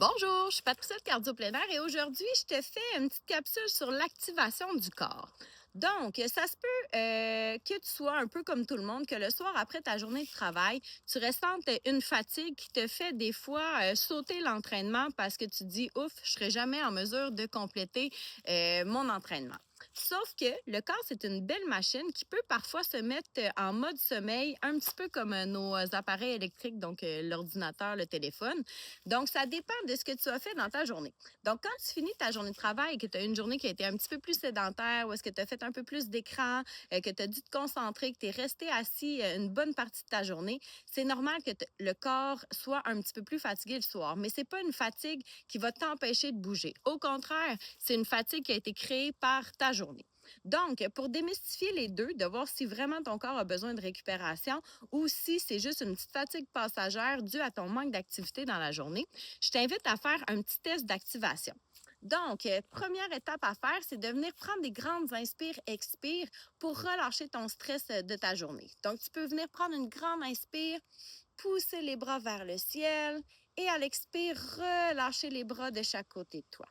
Bonjour, je suis Patricia de Cardio Plein Air et aujourd'hui, je te fais une petite capsule sur l'activation du corps. Donc, ça se peut que tu sois un peu comme tout le monde, que le soir après ta journée de travail, tu ressentes une fatigue qui te fait des fois sauter l'entraînement parce que tu te dis, ouf, je serai jamais en mesure de compléter mon entraînement. Sauf que le corps, c'est une belle machine qui peut parfois se mettre en mode sommeil, un petit peu comme nos appareils électriques, donc l'ordinateur, le téléphone. Donc, ça dépend de ce que tu as fait dans ta journée. Donc, quand tu finis ta journée de travail et que tu as une journée qui a été un petit peu plus sédentaire, ou est-ce que tu as fait un peu plus d'écran, que tu as dû te concentrer, que tu es resté assis une bonne partie de ta journée, c'est normal que le corps soit un petit peu plus fatigué le soir. Mais c'est pas une fatigue qui va t'empêcher de bouger. Au contraire, c'est une fatigue qui a été créée par ta journée. Donc, pour démystifier les deux, de voir si vraiment ton corps a besoin de récupération ou si c'est juste une petite fatigue passagère due à ton manque d'activité dans la journée, je t'invite à faire un petit test d'activation. Donc, première étape à faire, c'est de venir prendre des grandes inspires-expires pour relâcher ton stress de ta journée. Donc, tu peux venir prendre une grande inspire, pousser les bras vers le ciel et à l'expire, relâcher les bras de chaque côté de toi.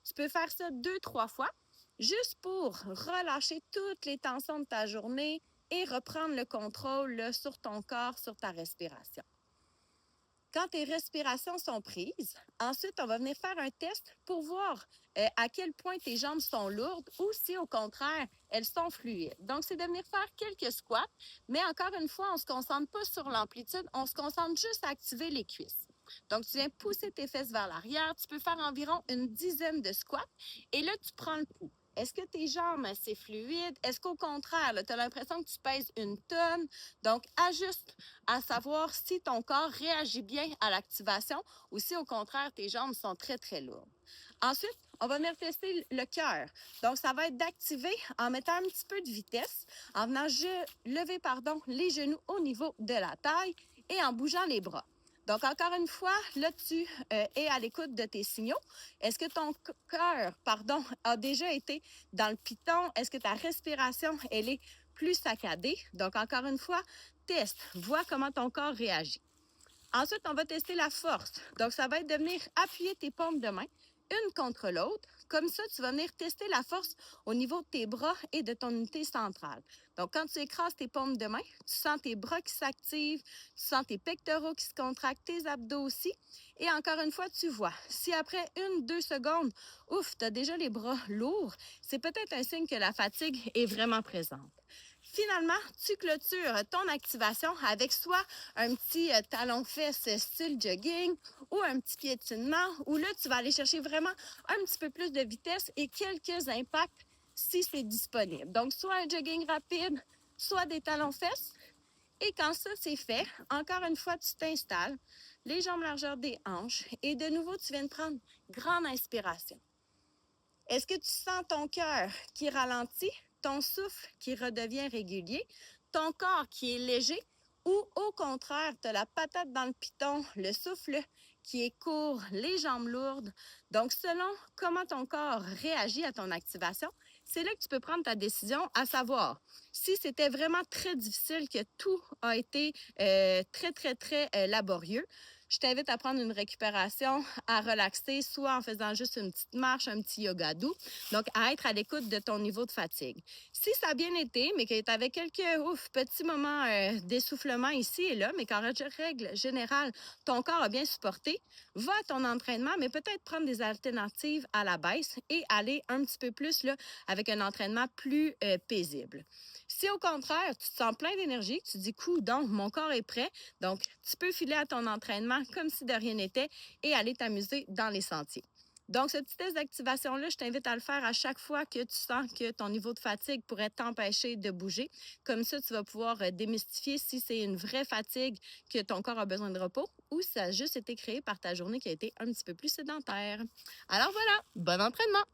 Tu peux faire ça 2-3 fois, juste pour relâcher toutes les tensions de ta journée et reprendre le contrôle là, sur ton corps, sur ta respiration. Quand tes respirations sont prises, ensuite, on va venir faire un test pour voir à quel point tes jambes sont lourdes ou si, au contraire, elles sont fluides. Donc, c'est de venir faire quelques squats, mais encore une fois, on ne se concentre pas sur l'amplitude, on se concentre juste à activer les cuisses. Donc, tu viens pousser tes fesses vers l'arrière. Tu peux faire environ une dizaine de squats. Et là, tu prends le pouls. Est-ce que tes jambes, c'est fluide? Est-ce qu'au contraire, tu as l'impression que tu pèses une tonne? Donc, ajuste à savoir si ton corps réagit bien à l'activation ou si, au contraire, tes jambes sont très, très lourdes. Ensuite, on va venir tester le cœur. Donc, ça va être d'activer en mettant un petit peu de vitesse, en venant lever les genoux au niveau de la taille et en bougeant les bras. Donc, encore une fois, là, tu es à l'écoute de tes signaux. Est-ce que ton cœur, a déjà été dans le piton? Est-ce que ta respiration, elle est plus saccadée? Donc, encore une fois, teste, vois comment ton corps réagit. Ensuite, on va tester la force. Donc, ça va être de venir appuyer tes paumes de main une contre l'autre. Comme ça, tu vas venir tester la force au niveau de tes bras et de ton unité centrale. Donc, quand tu écrases tes paumes de main, tu sens tes bras qui s'activent, tu sens tes pectoraux qui se contractent, tes abdos aussi. Et encore une fois, tu vois, si après 1-2 secondes, ouf, tu as déjà les bras lourds, c'est peut-être un signe que la fatigue est vraiment présente. Finalement, tu clôtures ton activation avec soit un petit talon-fesse style jogging ou un petit piétinement où là, tu vas aller chercher vraiment un petit peu plus de vitesse et quelques impacts si c'est disponible. Donc, soit un jogging rapide, soit des talons-fesses. Et quand ça, c'est fait, encore une fois, tu t'installes, les jambes largeur des hanches et de nouveau, tu viens de prendre grande inspiration. Est-ce que tu sens ton cœur qui ralentit, ton souffle qui redevient régulier, ton corps qui est léger ou au contraire, tu as la patate dans le piton, le souffle qui est court, les jambes lourdes. Donc, selon comment ton corps réagit à ton activation, c'est là que tu peux prendre ta décision, à savoir si c'était vraiment très difficile, que tout a été très, très, très laborieux. Je t'invite à prendre une récupération, à relaxer, soit en faisant juste une petite marche, un petit yoga doux. Donc, à être à l'écoute de ton niveau de fatigue. Si ça a bien été, mais que tu avais quelques petits moments d'essoufflement ici et là, mais qu'en règle générale, ton corps a bien supporté, va à ton entraînement, mais peut-être prendre des alternatives à la baisse et aller un petit peu plus là, avec un entraînement plus paisible. Si au contraire, tu te sens plein d'énergie, que tu te dis, donc mon corps est prêt, donc tu peux filer à ton entraînement comme si de rien n'était et aller t'amuser dans les sentiers. Donc, ce petit test d'activation-là, je t'invite à le faire à chaque fois que tu sens que ton niveau de fatigue pourrait t'empêcher de bouger. Comme ça, tu vas pouvoir démystifier si c'est une vraie fatigue que ton corps a besoin de repos ou si ça a juste été créé par ta journée qui a été un petit peu plus sédentaire. Alors voilà, bon entraînement!